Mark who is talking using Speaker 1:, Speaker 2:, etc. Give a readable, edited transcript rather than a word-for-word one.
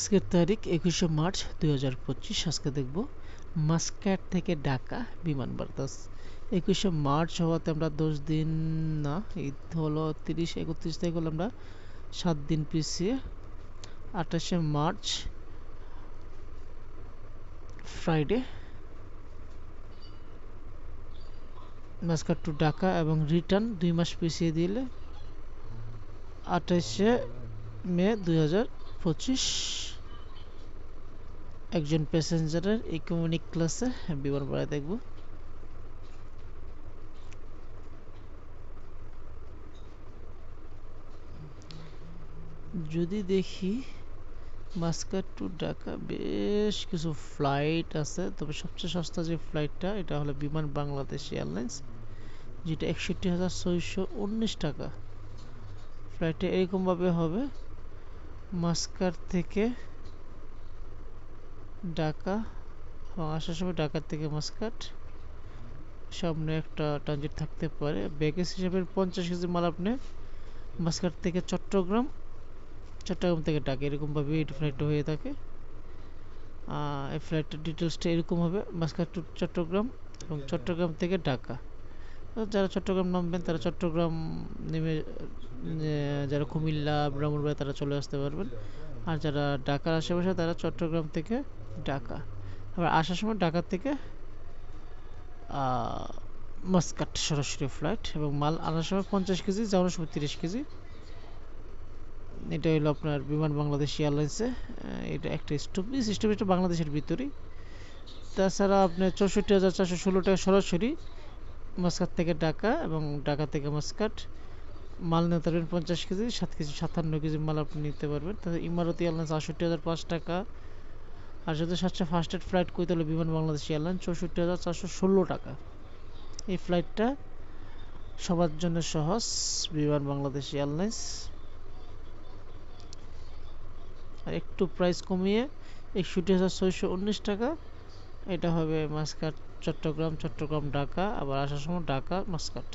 Speaker 1: আজকের তারিখ 21শে মার্চ 2025। আজকে দেখব মাস্কাট থেকে ঢাকা বিমান বার্তাস। 21শে মার্চ হওয়াতে আমরা 10 দিন না, এই হলো 30-31 তারিখ হলো আমরা 7 দিন পিছিয়ে। 28শে March Friday Muscat to Dhaka এবং রিটার্ন 2 মাস পিছিয়ে দিলে 28শে মে 2025 একজন প্যাসেঞ্জারের ইকোনমিক ক্লাসে বিমান ভাড়া দেখব। যদি দেখি মাস্কাট টু ঢাকা বেশ কিছু ফ্লাইট আছে, তবে সবচেয়ে সস্তা যে ফ্লাইটটা এটা হলো বিমান বাংলাদেশ এয়ারলাইন্স, যেটা 61,619 টাকা। ফ্লাইটটা এরকমভাবে হবে মাস্কাট থেকে ঢাকা এবং আসার সময় ঢাকা থেকে মাস্কাট, সামনে একটা ট্রানজিট থাকতে পারে। ব্যাগেজ হিসেবে 50 কেজি মাল আপনি মাস্কাট থেকে চট্টগ্রাম থেকে ঢাকা এরকমভাবে এই ফ্লাইটটা হয়ে থাকে। এই ফ্লাইটের ডিটেলসটা এরকম হবে মাস্কাট টু চট্টগ্রাম এবং চট্টগ্রাম থেকে ঢাকা। যারা চট্টগ্রাম নামবেন তারা চট্টগ্রাম নেমে, যারা কুমিল্লা ব্রাহ্মণবাড়িয়া তারা চলে আসতে পারবেন। আর যারা ঢাকার আশেপাশে তারা চট্টগ্রাম থেকে ঢাকা, আবার আসার সময় ঢাকা থেকে মাস্কাট সরাসরি ফ্লাইট, এবং মাল আনার সময় 50 কেজি, যাওয়ার সময় 30 কেজি। এটা হলো আপনার বিমান বাংলাদেশ এয়ারলাইন্সে। এটা একটা স্টপেজটা বাংলাদেশের ভিতরেই। তাছাড়া আপনার 64,416 টাকা সরাসরি মাস্কাট থেকে ঢাকা এবং ঢাকা থেকে মাস্কাট। মাল নিতে পারবেন 50 কেজি, 7 কেজি 57 কেজি মাল আপনি নিতে পারবেন। তাহলে ইমারতি এয়ারলাইন্স 68,005 টাকা। আর যদি সবচেয়ে ফাস্টেস্ট ফ্লাইট কইতে হলো বিমান বাংলাদেশ এয়ারলাইন্স 64,416 টাকা। এই ফ্লাইটটা সবার জন্য সহজ, বিমান বাংলাদেশ এয়ারলাইন্স। আর একটু প্রাইস কমিয়ে 61,619 টাকা, এটা হবে মাস্কাট চট্টগ্রাম ঢাকা, আবার আসার সময় ঢাকা মাস্কাট।